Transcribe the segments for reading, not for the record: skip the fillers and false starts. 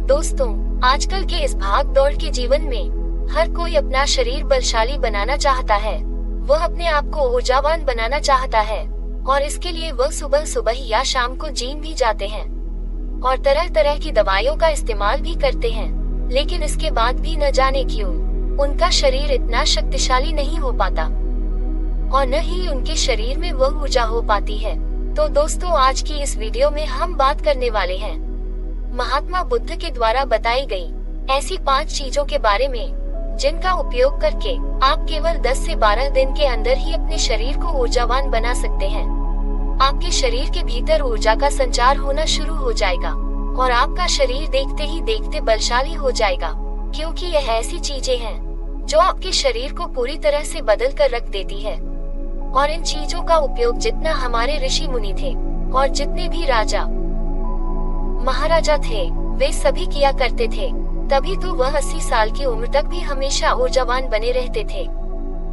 दोस्तों, आजकल के इस भाग दौड़ के जीवन में हर कोई अपना शरीर बलशाली बनाना चाहता है। वह अपने आप को ऊर्जावान बनाना चाहता है और इसके लिए वह सुबह सुबह या शाम को जिम भी जाते हैं और तरह तरह की दवाइयों का इस्तेमाल भी करते हैं। लेकिन इसके बाद भी न जाने क्यों उनका शरीर इतना शक्तिशाली नहीं हो पाता और न ही उनके शरीर में वह ऊर्जा हो पाती है। तो दोस्तों, आज की इस वीडियो में हम बात करने वाले हैं महात्मा बुद्ध के द्वारा बताई गई ऐसी 5 चीजों के बारे में जिनका उपयोग करके आप केवल 10 से 12 दिन के अंदर ही अपने शरीर को ऊर्जावान बना सकते हैं। आपके शरीर के भीतर ऊर्जा का संचार होना शुरू हो जाएगा और आपका शरीर देखते ही देखते बलशाली हो जाएगा, क्योंकि यह ऐसी चीजें हैं जो आपके शरीर को पूरी तरह से बदल कर रख देती है। और इन चीजों का उपयोग जितना हमारे ऋषि मुनि थे और जितने भी राजा महाराजा थे वे सभी किया करते थे, तभी तो वह 80 साल की उम्र तक भी हमेशा ऊर्जावान बने रहते थे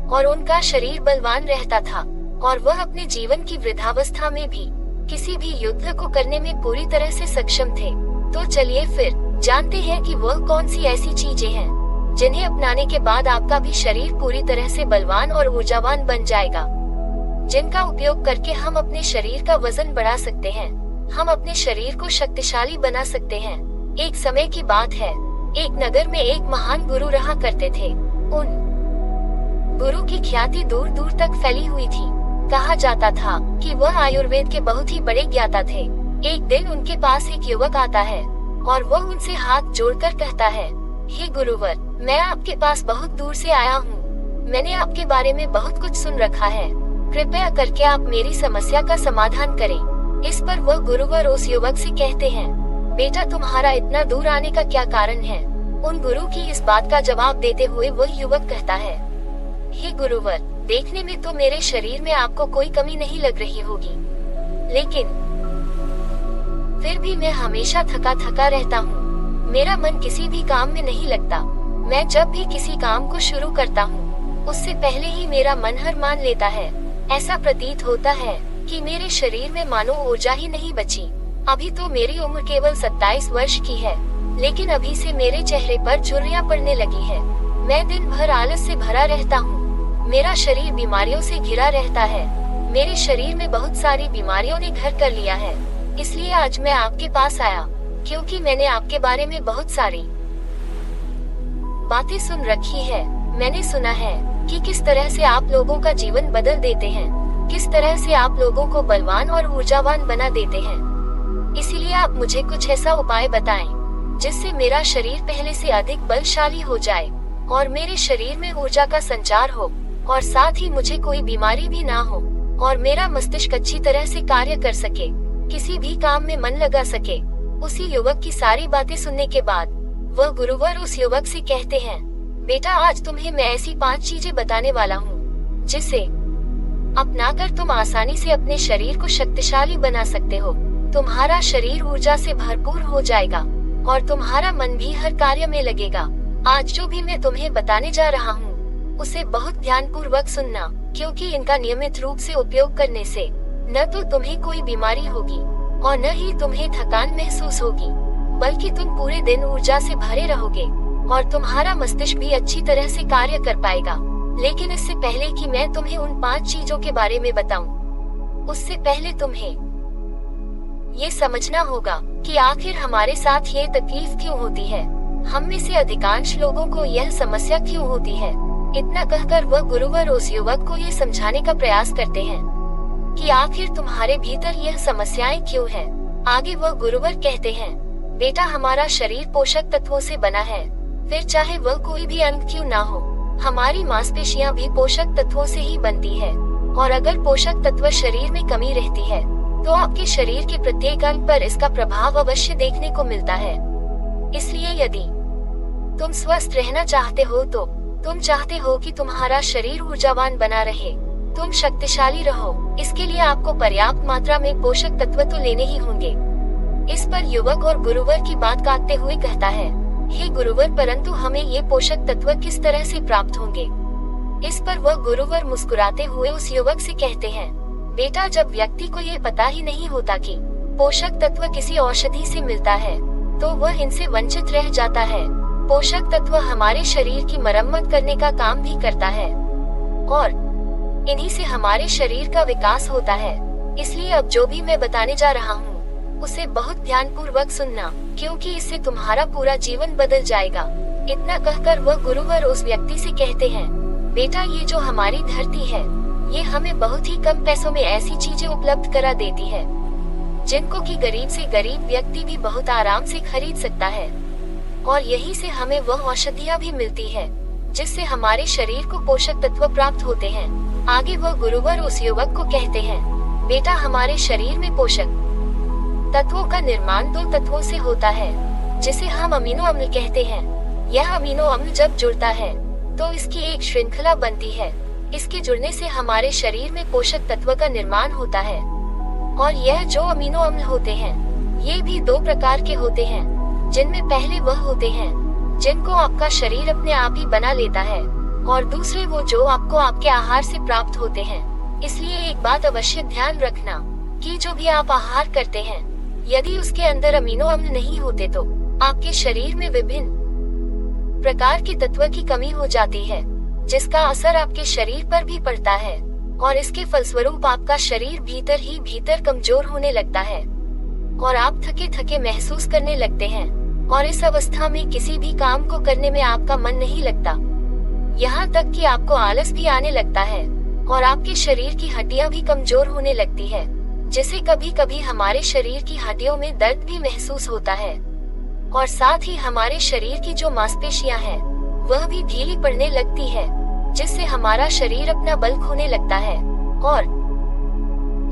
और उनका शरीर बलवान रहता था और वह अपने जीवन की वृद्धावस्था में भी किसी भी युद्ध को करने में पूरी तरह से सक्षम थे। तो चलिए फिर जानते हैं कि वह कौन सी ऐसी चीजें हैं जिन्हें अपनाने के बाद आपका भी शरीर पूरी तरह से बलवान और ऊर्जावान बन जाएगा, जिनका उपयोग करके हम अपने शरीर का वजन बढ़ा सकते हैं, हम अपने शरीर को शक्तिशाली बना सकते हैं। एक समय की बात है, एक नगर में एक महान गुरु रहा करते थे। उन गुरु की ख्याति दूर दूर तक फैली हुई थी। कहा जाता था कि वह आयुर्वेद के बहुत ही बड़े ज्ञाता थे। एक दिन उनके पास एक युवक आता है और वह उनसे हाथ जोड़कर कहता है, हे गुरुवर, मैं आपके पास बहुत दूर से आया हूँ। मैंने आपके बारे में बहुत कुछ सुन रखा है। कृपया करके आप मेरी समस्या का समाधान करें। इस पर वह गुरुवर उस युवक से कहते हैं, बेटा, तुम्हारा इतना दूर आने का क्या कारण है? उन गुरु की इस बात का जवाब देते हुए वह युवक कहता है, हे गुरुवर, देखने में तो मेरे शरीर में आपको कोई कमी नहीं लग रही होगी, लेकिन फिर भी मैं हमेशा थका थका रहता हूँ। मेरा मन किसी भी काम में नहीं लगता। मैं जब भी किसी काम को शुरू करता हूँ उससे पहले ही मेरा मन हार मान लेता है। ऐसा प्रतीत होता है कि मेरे शरीर में मानो ऊर्जा ही नहीं बची। अभी तो मेरी उम्र केवल 27 वर्ष की है, लेकिन अभी से मेरे चेहरे पर झुर्रियां पड़ने लगी है। मैं दिन भर आलस से भरा रहता हूँ। मेरा शरीर बीमारियों से घिरा रहता है। मेरे शरीर में बहुत सारी बीमारियों ने घर कर लिया है। इसलिए आज मैं आपके पास आया, क्योंकि मैंने आपके बारे में बहुत सारी बातें सुन रखी है। मैंने सुना है कि किस तरह से आप लोगों का जीवन बदल देते हैं, किस तरह से आप लोगों को बलवान और ऊर्जावान बना देते हैं। इसीलिए आप मुझे कुछ ऐसा उपाय बताएं जिससे मेरा शरीर पहले से अधिक बलशाली हो जाए और मेरे शरीर में ऊर्जा का संचार हो और साथ ही मुझे कोई बीमारी भी ना हो और मेरा मस्तिष्क अच्छी तरह से कार्य कर सके, किसी भी काम में मन लगा सके। उसी युवक की सारी बातें सुनने के बाद वह गुरुवर उस युवक से कहते हैं, बेटा, आज तुम्हें मैं ऐसी 5 चीजें बताने वाला हूँ जिसे अपनाकर तुम आसानी से अपने शरीर को शक्तिशाली बना सकते हो। तुम्हारा शरीर ऊर्जा से भरपूर हो जाएगा और तुम्हारा मन भी हर कार्य में लगेगा। आज जो भी मैं तुम्हें बताने जा रहा हूँ उसे बहुत ध्यानपूर्वक सुनना, क्योंकि इनका नियमित रूप से उपयोग करने से न तो तुम्हें कोई बीमारी होगी और न ही तुम्हें थकान महसूस होगी, बल्कि तुम पूरे दिन ऊर्जा से भरे रहोगे और तुम्हारा मस्तिष्क भी अच्छी तरह से कार्य कर पाएगा। लेकिन इससे पहले कि मैं तुम्हें उन 5 चीजों के बारे में बताऊं, उससे पहले तुम्हें ये समझना होगा कि आखिर हमारे साथ ये तकलीफ क्यों होती है। हम में से अधिकांश लोगों को यह समस्या क्यों होती है। इतना कहकर वह गुरुवर उस युवक को ये समझाने का प्रयास करते हैं कि आखिर तुम्हारे भीतर यह समस्याएं क्यों है। आगे वह गुरुवर कहते हैं, बेटा, हमारा शरीर पोषक तत्वों से बना है, फिर चाहे वह कोई भी अंग क्यों ना हो। हमारी मांसपेशियां भी पोषक तत्वों से ही बनती है और अगर पोषक तत्व शरीर में कमी रहती है तो आपके शरीर के प्रत्येक अंग पर इसका प्रभाव अवश्य देखने को मिलता है। इसलिए यदि तुम स्वस्थ रहना चाहते हो तो तुम चाहते हो कि तुम्हारा शरीर ऊर्जावान बना रहे, तुम शक्तिशाली रहो, इसके लिए आपको पर्याप्त मात्रा में पोषक तत्व तो लेने ही होंगे। इस पर युवक और गुरुवर की बात काटते हुए कहता है, हे गुरुवर, परंतु हमें ये पोषक तत्व किस तरह से प्राप्त होंगे? इस पर वह गुरुवर मुस्कुराते हुए उस युवक से कहते हैं, बेटा, जब व्यक्ति को ये पता ही नहीं होता कि पोषक तत्व किसी औषधि से मिलता है तो वह इनसे वंचित रह जाता है। पोषक तत्व हमारे शरीर की मरम्मत करने का काम भी करता है और इन्हीं से हमारे शरीर का विकास होता है। इसलिए अब जो भी मैं बताने जा रहा हूँ उसे बहुत ध्यानपूर्वक सुनना, क्योंकि इससे तुम्हारा पूरा जीवन बदल जाएगा। इतना कहकर वह गुरुवर उस व्यक्ति से कहते हैं, बेटा ये जो हमारी धरती है ये हमें बहुत ही कम पैसों में ऐसी चीजें उपलब्ध करा देती है जिनको कि गरीब से गरीब व्यक्ति भी बहुत आराम से खरीद सकता है। और यहीं से हमें वह औषधियाँ भी मिलती है जिससे हमारे शरीर को पोषक तत्व प्राप्त होते हैं। आगे वह गुरुवर उस युवक को कहते हैं, बेटा हमारे शरीर में पोषक तत्वों का निर्माण 2 तत्वों से होता है जिसे हम अमीनो अम्ल कहते हैं। यह अमीनो अम्ल जब जुड़ता है तो इसकी एक श्रृंखला बनती है। इसके जुड़ने से हमारे शरीर में पोषक तत्व का निर्माण होता है। और यह जो अमीनो अम्ल होते हैं ये भी 2 प्रकार के होते हैं, जिनमें पहले वह होते हैं जिनको आपका शरीर अपने आप ही बना लेता है और दूसरे वो जो आपको आपके आहार से प्राप्त होते हैं। इसलिए एक बात अवश्य ध्यान रखना कि जो भी आप आहार करते हैं यदि उसके अंदर अमीनो अम्ल नहीं होते तो आपके शरीर में विभिन्न प्रकार के तत्व की कमी हो जाती है, जिसका असर आपके शरीर पर भी पड़ता है और इसके फलस्वरूप आपका शरीर भीतर ही भीतर कमजोर होने लगता है और आप थके थके महसूस करने लगते हैं और इस अवस्था में किसी भी काम को करने में आपका मन नहीं लगता। यहाँ तक कि आपको आलस भी आने लगता है और आपके शरीर की हड्डियां भी कमजोर होने लगती है, जिससे कभी कभी हमारे शरीर की हड्डियों में दर्द भी महसूस होता है और साथ ही हमारे शरीर की जो मांसपेशियां हैं वह भी ढीली पड़ने लगती है, जिससे हमारा शरीर अपना बल खोने लगता है और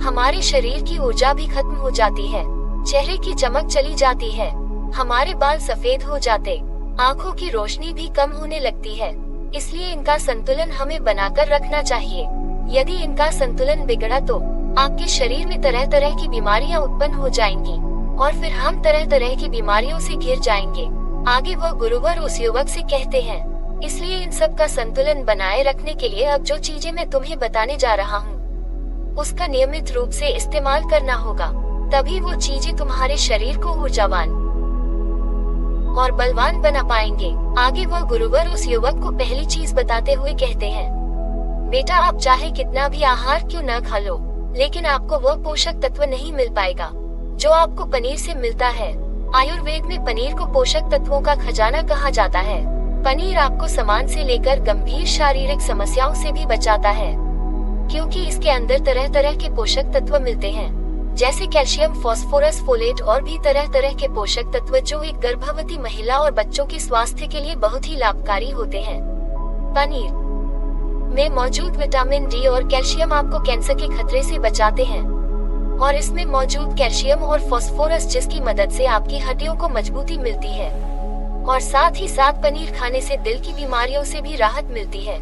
हमारे शरीर की ऊर्जा भी खत्म हो जाती है। चेहरे की चमक चली जाती है, हमारे बाल सफेद हो जाते, आँखों की रोशनी भी कम होने लगती है। इसलिए इनका संतुलन हमें बनाकर रखना चाहिए। यदि इनका संतुलन बिगड़ा तो आपके शरीर में तरह तरह की बीमारियां उत्पन्न हो जाएंगी और फिर हम तरह तरह की बीमारियों से घिर जाएंगे। आगे वह गुरुवर उस युवक से कहते हैं, इसलिए इन सब का संतुलन बनाए रखने के लिए अब जो चीजें मैं तुम्हें बताने जा रहा हूँ उसका नियमित रूप से इस्तेमाल करना होगा, तभी वो चीजें तुम्हारे शरीर को ऊर्जावान और बलवान बना पाएंगे। आगे वह गुरुवर उस युवक को पहली चीज बताते हुए कहते हैं, बेटा आप चाहे कितना भी आहार क्यों न खा लो, लेकिन आपको वह पोषक तत्व नहीं मिल पाएगा जो आपको पनीर से मिलता है। आयुर्वेद में पनीर को पोषक तत्वों का खजाना कहा जाता है। पनीर आपको सामान से लेकर गंभीर शारीरिक समस्याओं से भी बचाता है, क्योंकि इसके अंदर तरह तरह के पोषक तत्व मिलते हैं, जैसे कैल्शियम, फास्फोरस, फोलेट और भी तरह तरह के पोषक तत्व जो एक गर्भवती महिला और बच्चों के स्वास्थ्य के लिए बहुत ही लाभकारी होते हैं। पनीर में मौजूद विटामिन डी और कैल्शियम आपको कैंसर के खतरे से बचाते हैं और इसमें मौजूद कैल्शियम और फास्फोरस जिसकी मदद से आपकी हड्डियों को मजबूती मिलती है और साथ ही साथ पनीर खाने से दिल की बीमारियों से भी राहत मिलती है।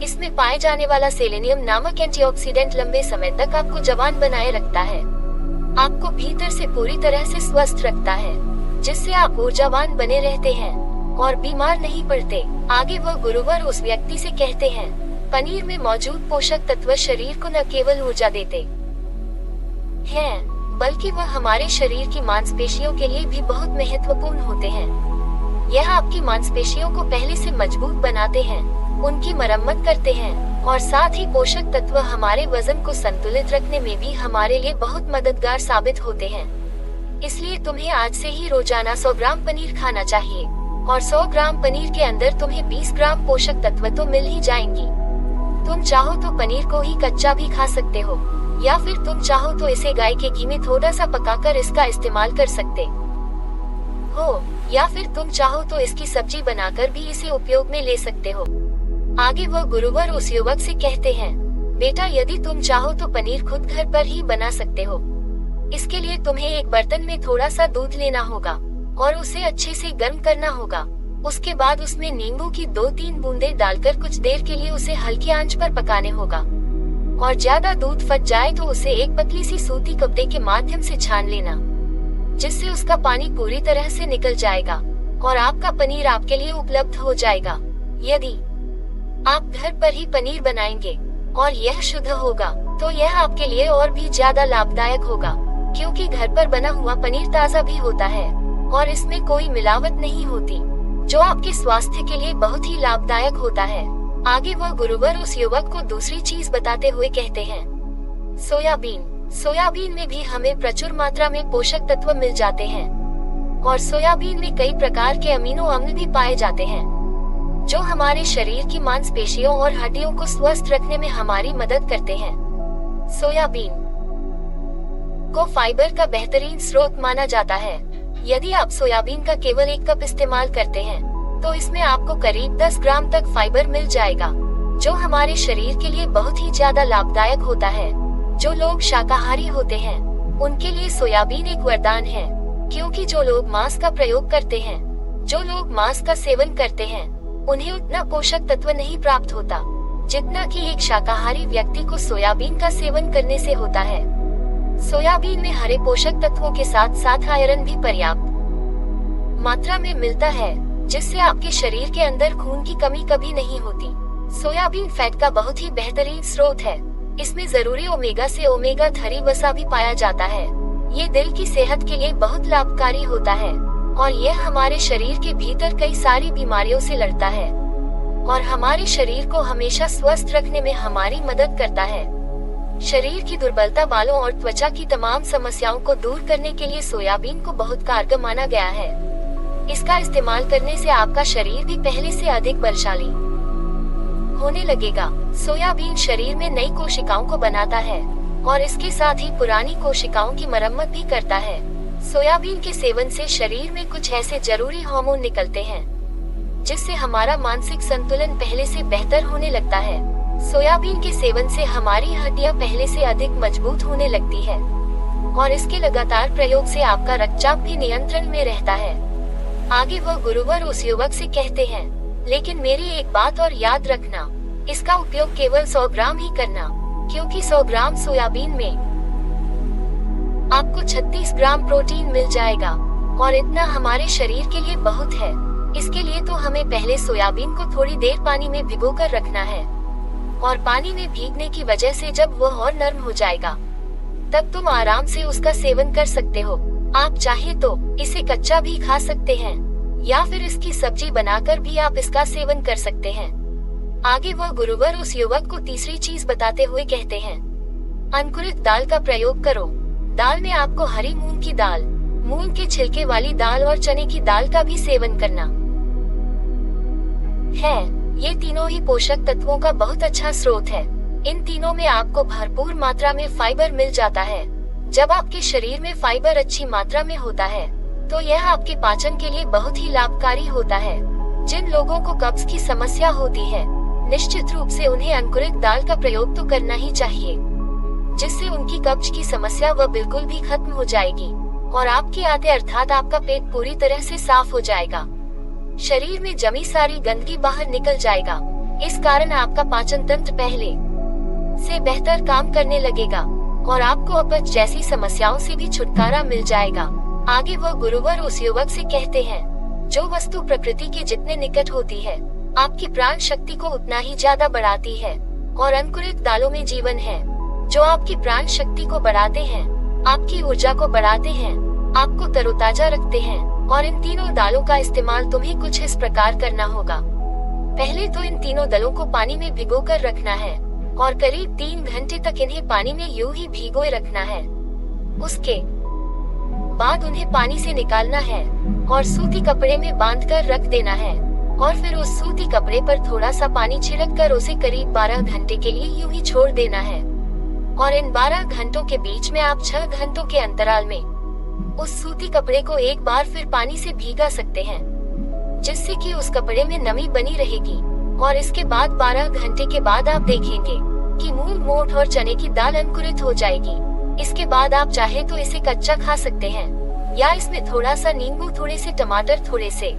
इसमें पाए जाने वाला सेलेनियम नामक एंटीऑक्सीडेंट लंबे समय तक आपको जवान बनाए रखता है, आपको भीतर से पूरी तरह से स्वस्थ रखता है, जिससे आप ऊर्जावान बने रहते हैं और बीमार नहीं पड़ते। आगे वह गुरुवर उस व्यक्ति से कहते हैं, पनीर में मौजूद पोषक तत्व शरीर को न केवल ऊर्जा देते हैं बल्कि वह हमारे शरीर की मांसपेशियों के लिए भी बहुत महत्वपूर्ण होते हैं। यह आपकी मांसपेशियों को पहले से मजबूत बनाते हैं, उनकी मरम्मत करते हैं और साथ ही पोषक तत्व हमारे वजन को संतुलित रखने में भी हमारे लिए बहुत मददगार साबित होते हैं। इसलिए तुम्हें आज से ही रोजाना 100 ग्राम पनीर खाना चाहिए और 100 ग्राम पनीर के अंदर तुम्हें 20 ग्राम पोषक तत्व तो मिल ही जाएंगी। तुम चाहो तो पनीर को ही कच्चा भी खा सकते हो या फिर तुम चाहो तो इसे गाय के घी में थोड़ा सा पकाकर इसका इस्तेमाल कर सकते हो या फिर तुम चाहो तो इसकी सब्जी बनाकर भी इसे उपयोग में ले सकते हो। आगे वह गुरुवर उस युवक से कहते हैं, बेटा यदि तुम चाहो तो पनीर खुद घर पर ही बना सकते हो। इसके लिए तुम्हें एक बर्तन में थोड़ा सा दूध लेना होगा और उसे अच्छे से गर्म करना होगा। उसके बाद उसमें नींबू की 2-3 बूंदें डालकर कुछ देर के लिए उसे हल्की आंच पर पकाने होगा और ज्यादा दूध फट जाए तो उसे एक पतली सी सूती कपड़े के माध्यम से छान लेना, जिससे उसका पानी पूरी तरह से निकल जाएगा और आपका पनीर आपके लिए उपलब्ध हो जाएगा। यदि आप घर पर ही पनीर बनाएंगे और यह शुद्ध होगा तो यह आपके लिए और भी ज्यादा लाभदायक होगा, क्योंकि घर पर बना हुआ पनीर ताज़ा भी होता है और इसमें कोई मिलावट नहीं होती, जो आपके स्वास्थ्य के लिए बहुत ही लाभदायक होता है। आगे वह गुरुवर उस युवक को दूसरी चीज बताते हुए कहते हैं, सोयाबीन में भी हमें प्रचुर मात्रा में पोषक तत्व मिल जाते हैं और सोयाबीन में कई प्रकार के अमीनो अम्ल भी पाए जाते हैं, जो हमारे शरीर की मांसपेशियों और हड्डियों को स्वस्थ रखने में हमारी मदद करते हैं। सोयाबीन को फाइबर का बेहतरीन स्रोत माना जाता है। यदि आप सोयाबीन का केवल 1 कप इस्तेमाल करते हैं, तो इसमें आपको करीब 10 ग्राम तक फाइबर मिल जाएगा, जो हमारे शरीर के लिए बहुत ही ज्यादा लाभदायक होता है। जो लोग शाकाहारी होते हैं, उनके लिए सोयाबीन एक वरदान है, क्योंकि जो लोग मांस का प्रयोग करते हैं, जो लोग मांस का सेवन करते हैं, उन्हें उतना पोषक तत्व नहीं प्राप्त होता, जितना कि एक शाकाहारी व्यक्ति को सोयाबीन का सेवन करने से होता है। सोयाबीन में हरे पोषक तत्वों के साथ साथ आयरन भी पर्याप्त मात्रा में मिलता है, जिससे आपके शरीर के अंदर खून की कमी कभी नहीं होती। सोयाबीन फैट का बहुत ही बेहतरीन स्रोत है। इसमें जरूरी ओमेगा से ओमेगा 3 वसा भी पाया जाता है। ये दिल की सेहत के लिए बहुत लाभकारी होता है और यह हमारे शरीर के भीतर कई सारी बीमारियों से लड़ता है और हमारे शरीर को हमेशा स्वस्थ रखने में हमारी मदद करता है। शरीर की दुर्बलता, बालों और त्वचा की तमाम समस्याओं को दूर करने के लिए सोयाबीन को बहुत कारगर माना गया है। इसका इस्तेमाल करने से आपका शरीर भी पहले से अधिक बलशाली होने लगेगा। सोयाबीन शरीर में नई कोशिकाओं को बनाता है और इसके साथ ही पुरानी कोशिकाओं की मरम्मत भी करता है। सोयाबीन के सेवन से शरीर में कुछ ऐसे जरूरी हार्मोन निकलते हैं, जिससे हमारा मानसिक संतुलन पहले से बेहतर होने लगता है। सोयाबीन के सेवन से हमारी हड्डियां पहले से अधिक मजबूत होने लगती है और इसके लगातार प्रयोग से आपका रक्तचाप भी नियंत्रण में रहता है। आगे वह गुरुवर उस युवक से कहते हैं, लेकिन मेरी एक बात और याद रखना, इसका उपयोग केवल 100 ग्राम ही करना, क्योंकि 100 ग्राम सोयाबीन में आपको 36 ग्राम प्रोटीन मिल जाएगा और इतना हमारे शरीर के लिए बहुत है। इसके लिए तो हमें पहले सोयाबीन को थोड़ी देर पानी में भिगोकर रखना है और पानी में भीगने की वजह से जब वह और नरम हो जाएगा, तब तुम आराम से उसका सेवन कर सकते हो। आप चाहे तो इसे कच्चा भी खा सकते हैं या फिर इसकी सब्जी बनाकर भी आप इसका सेवन कर सकते हैं। आगे वह गुरुवर उस युवक को तीसरी चीज बताते हुए कहते हैं, अंकुरित दाल का प्रयोग करो। दाल में आपको हरी मूंग की दाल, मूंग के छिलके वाली दाल और चने की दाल का भी सेवन करना है। ये तीनों ही पोषक तत्वों का बहुत अच्छा स्रोत है। इन तीनों में आपको भरपूर मात्रा में फाइबर मिल जाता है। जब आपके शरीर में फाइबर अच्छी मात्रा में होता है, तो यह आपके पाचन के लिए बहुत ही लाभकारी होता है। जिन लोगों को कब्ज की समस्या होती है, निश्चित रूप से उन्हें अंकुरित दाल का प्रयोग तो करना ही चाहिए, जिससे उनकी कब्ज की समस्या वह बिल्कुल भी खत्म हो जाएगी और आपके आते अर्थात आपका पेट पूरी तरह से साफ हो जाएगा। शरीर में जमी सारी गंदगी बाहर निकल जाएगा। इस कारण आपका पाचन तंत्र पहले से बेहतर काम करने लगेगा और आपको अपच जैसी समस्याओं से भी छुटकारा मिल जाएगा। आगे वह गुरुवर उस युवक से कहते हैं, जो वस्तु प्रकृति के जितने निकट होती है, आपकी प्राण शक्ति को उतना ही ज्यादा बढ़ाती है और अंकुरित दालों में जीवन है, जो आपकी प्राण शक्ति को बढ़ाते हैं, आपकी ऊर्जा को बढ़ाते हैं, आपको तरोताजा रखते हैं। और इन तीनों दालों का इस्तेमाल तुम्हें कुछ इस प्रकार करना होगा। पहले तो इन तीनों दालों को पानी में भिगोकर रखना है और करीब 3 घंटे तक इन्हें पानी में यूं ही भिगोए रखना है। उसके बाद उन्हें पानी से निकालना है और सूती कपड़े में बांधकर रख देना है और फिर उस सूती कपड़े पर थोड़ा सा पानी छिड़क कर उसे करीब 12 घंटे के लिए यूं ही छोड़ देना है। और इन 12 घंटों के बीच में आप 6 घंटों के अंतराल में उस सूती कपड़े को एक बार फिर पानी से भीगा सकते हैं, जिससे कि उस कपड़े में नमी बनी रहेगी। और इसके बाद 12 घंटे के बाद आप देखेंगे कि मूंग, मोठ और चने की दाल अंकुरित हो जाएगी। इसके बाद आप चाहे तो इसे कच्चा खा सकते हैं या इसमें थोड़ा सा नींबू, थोड़े से टमाटर, थोड़े से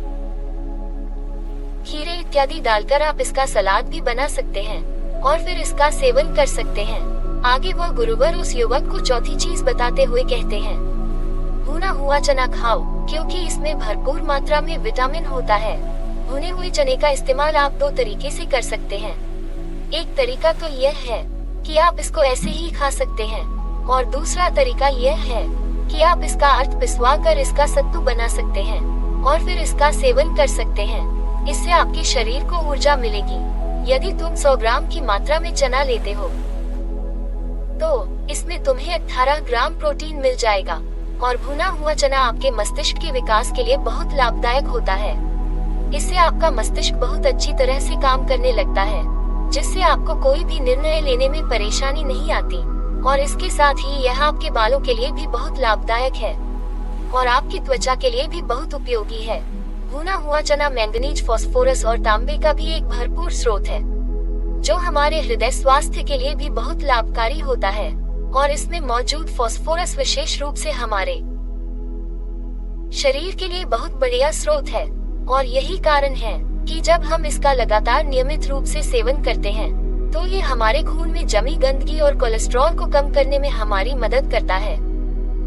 खीरे इत्यादि डालकर आप इसका सलाद भी बना सकते हैं और फिर इसका सेवन कर सकते हैं। आगे वह गुरुवर उस युवक को चौथी चीज बताते हुए कहते हैं, भुना हुआ चना खाओ, क्योंकि इसमें भरपूर मात्रा में विटामिन होता है। भुने हुए चने का इस्तेमाल आप 2 तरीके से कर सकते हैं। एक तरीका तो यह है कि आप इसको ऐसे ही खा सकते हैं और दूसरा तरीका यह है कि आप इसका अर्थ पिसवा कर इसका सत्तू बना सकते हैं और फिर इसका सेवन कर सकते हैं। इससे आपके शरीर को ऊर्जा मिलेगी। यदि तुम 100 ग्राम की मात्रा में चना लेते हो तो इसमें तुम्हें 18 ग्राम प्रोटीन मिल जाएगा। और भुना हुआ चना आपके मस्तिष्क के विकास के लिए बहुत लाभदायक होता है। इससे आपका मस्तिष्क बहुत अच्छी तरह से काम करने लगता है, जिससे आपको कोई भी निर्णय लेने में परेशानी नहीं आती। और इसके साथ ही यह आपके बालों के लिए भी बहुत लाभदायक है और आपकी त्वचा के लिए भी बहुत उपयोगी है। भुना हुआ चना मैंगनीज, फास्फोरस और तांबे का भी एक भरपूर स्रोत है, जो हमारे हृदय स्वास्थ्य के लिए भी बहुत लाभकारी होता है। और इसमें मौजूद फास्फोरस विशेष रूप से हमारे शरीर के लिए बहुत बढ़िया स्रोत है। और यही कारण है कि जब हम इसका लगातार नियमित रूप से सेवन करते हैं तो ये हमारे खून में जमी गंदगी और कोलेस्ट्रॉल को कम करने में हमारी मदद करता है।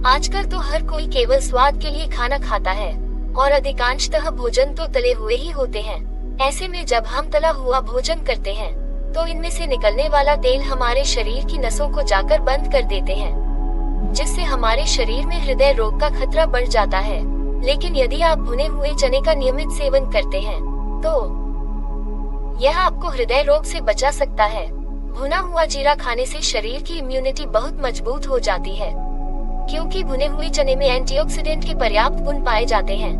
आजकल तो हर कोई केवल स्वाद के लिए खाना खाता है और अधिकांशतः भोजन तो तले हुए ही होते हैं। ऐसे में जब हम तला हुआ भोजन करते हैं तो इनमें से निकलने वाला तेल हमारे शरीर की नसों को जाकर बंद कर देते हैं, जिससे हमारे शरीर में हृदय रोग का खतरा बढ़ जाता है। लेकिन यदि आप भुने हुए चने का नियमित सेवन करते हैं तो यह आपको हृदय रोग से बचा सकता है। भुना हुआ जीरा खाने से शरीर की इम्यूनिटी बहुत मजबूत हो जाती है, क्योंकि भुने हुए चने में एंटीऑक्सीडेंट के पर्याप्त गुण पाए जाते हैं,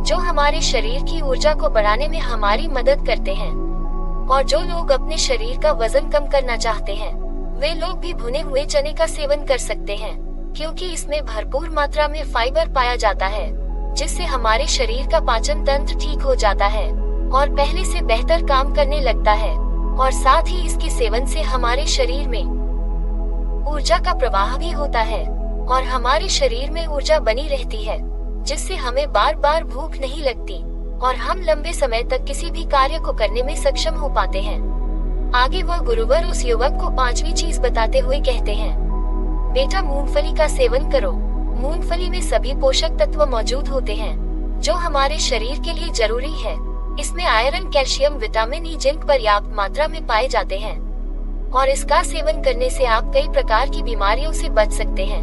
जो हमारे शरीर की ऊर्जा को बढ़ाने में हमारी मदद करते हैं। और जो लोग अपने शरीर का वजन कम करना चाहते हैं वे लोग भी भुने हुए चने का सेवन कर सकते हैं, क्योंकि इसमें भरपूर मात्रा में फाइबर पाया जाता है, जिससे हमारे शरीर का पाचन तंत्र ठीक हो जाता है और पहले से बेहतर काम करने लगता है। और साथ ही इसके सेवन से हमारे शरीर में ऊर्जा का प्रवाह भी होता है और हमारे शरीर में ऊर्जा बनी रहती है, जिससे हमें बार बार भूख नहीं लगती और हम लंबे समय तक किसी भी कार्य को करने में सक्षम हो पाते हैं। आगे वह गुरुवर उस युवक को 5वीं चीज बताते हुए कहते हैं, बेटा मूंगफली का सेवन करो। मूंगफली में सभी पोषक तत्व मौजूद होते हैं जो हमारे शरीर के लिए जरूरी है। इसमें iron, calcium, vitamin E, zinc पर्याप्त मात्रा में पाए जाते हैं और इसका सेवन करने से आप कई प्रकार की बीमारियों से बच सकते हैं।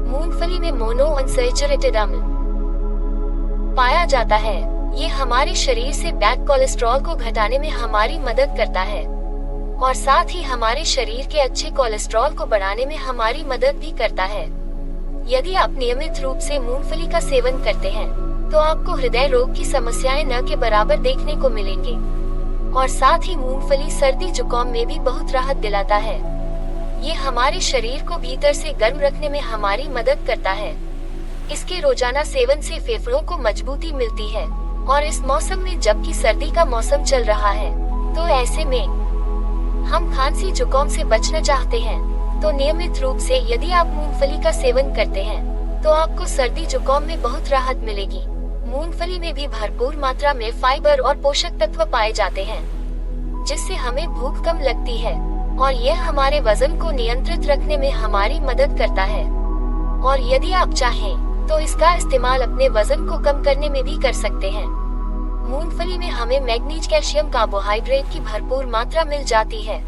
मूंगफली में मोनो अनसैचुरेटेड अम्ल पाया जाता है। ये हमारे शरीर से बैड कोलेस्ट्रॉल को घटाने में हमारी मदद करता है और साथ ही हमारे शरीर के अच्छे कोलेस्ट्रॉल को बढ़ाने में हमारी मदद भी करता है। यदि आप नियमित रूप से मूंगफली का सेवन करते हैं तो आपको हृदय रोग की समस्याएं न के बराबर देखने को मिलेंगी। और साथ ही मूंगफली सर्दी जुकाम में भी बहुत राहत दिलाता है। ये हमारे शरीर को भीतर से गर्म रखने में हमारी मदद करता है। इसके रोजाना सेवन से फेफड़ों को मजबूती मिलती है और इस मौसम में, जबकि सर्दी का मौसम चल रहा है, तो ऐसे में हम खांसी जुकाम से बचना चाहते हैं तो नियमित रूप से यदि आप मूंगफली का सेवन करते हैं तो आपको सर्दी जुकाम में बहुत राहत मिलेगी। मूंगफली में भी भरपूर मात्रा में फाइबर और पोषक तत्व पाए जाते हैं, जिससे हमें भूख कम लगती है और यह हमारे वजन को नियंत्रित रखने में हमारी मदद करता है। और यदि आप चाहें तो इसका इस्तेमाल अपने वजन को कम करने में भी कर सकते हैं। मूंगफली में हमें मैग्नीज, कैल्शियम, कार्बोहाइड्रेट की भरपूर मात्रा मिल जाती है।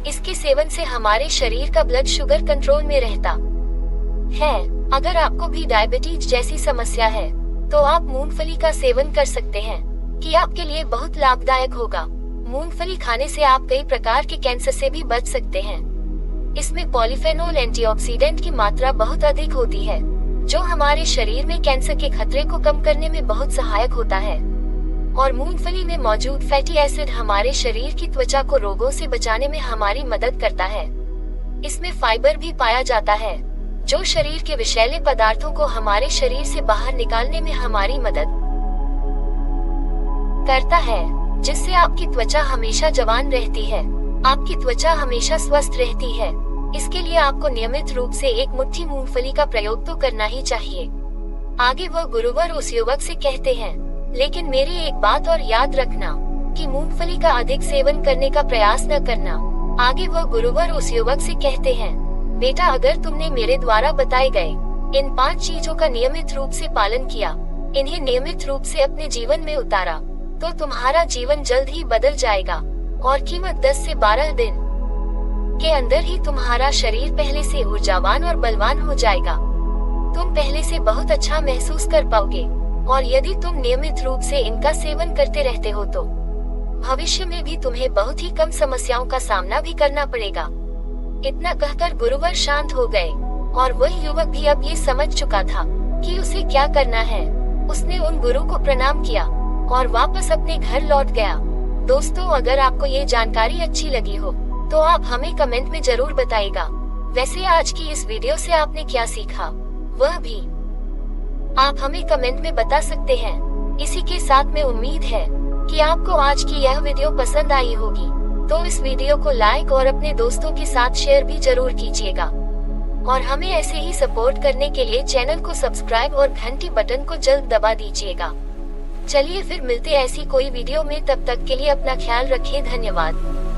इसके सेवन से हमारे शरीर का ब्लड शुगर कंट्रोल में रहता है। अगर आपको भी डायबिटीज जैसी समस्या है तो आप मूंगफली का सेवन कर सकते हैं, कि आपके लिए बहुत लाभदायक होगा। मूंगफली खाने से आप कई प्रकार के कैंसर से भी बच सकते हैं। इसमें पॉलीफेनोल एंटीऑक्सीडेंट की मात्रा बहुत अधिक होती है, जो हमारे शरीर में कैंसर के खतरे को कम करने में बहुत सहायक होता है। और मूंगफली में मौजूद फैटी एसिड हमारे शरीर की त्वचा को रोगों से बचाने में हमारी मदद करता है। इसमें फाइबर भी पाया जाता है, जो शरीर के विषैले पदार्थों को हमारे शरीर से बाहर निकालने में हमारी मदद करता है, जिससे आपकी त्वचा हमेशा जवान रहती है, आपकी त्वचा हमेशा स्वस्थ रहती है। इसके लिए आपको नियमित रूप से एक मुट्ठी मूंगफली का प्रयोग तो करना ही चाहिए। आगे वह गुरुवर उस युवक से कहते हैं, लेकिन मेरी एक बात और याद रखना कि मूंगफली का अधिक सेवन करने का प्रयास न करना। आगे वह गुरुवर उस युवक से कहते हैं, बेटा अगर तुमने मेरे द्वारा बताए गए इन 5 चीजों का नियमित रूप से पालन किया, इन्हें नियमित रूप से अपने जीवन में उतारा, तो तुम्हारा जीवन जल्द ही बदल जाएगा और कीमत 10 से 12 दिन के अंदर ही तुम्हारा शरीर पहले से ऊर्जावान और बलवान हो जाएगा। तुम पहले से बहुत अच्छा महसूस कर पाओगे। और यदि तुम नियमित रूप से इनका सेवन करते रहते हो तो भविष्य में भी तुम्हें बहुत ही कम समस्याओं का सामना भी करना पड़ेगा। इतना कहकर गुरुवर शांत हो गए और वह युवक भी अब ये समझ चुका था कि उसे क्या करना है। उसने उन गुरु को प्रणाम किया और वापस अपने घर लौट गया। दोस्तों, अगर आपको ये जानकारी अच्छी लगी हो तो आप हमें कमेंट में जरूर बताइएगा। वैसे आज की इस वीडियो से आपने क्या सीखा वह भी आप हमें कमेंट में बता सकते हैं। इसी के साथ में उम्मीद है कि आपको आज की यह वीडियो पसंद आई होगी, तो इस वीडियो को लाइक और अपने दोस्तों के साथ शेयर भी जरूर कीजिएगा। और हमें ऐसे ही सपोर्ट करने के लिए चैनल को सब्सक्राइब और घंटी बटन को जल्द दबा दीजिएगा। चलिए फिर मिलते ऐसी कोई वीडियो में, तब तक के लिए अपना ख्याल रखिए। धन्यवाद।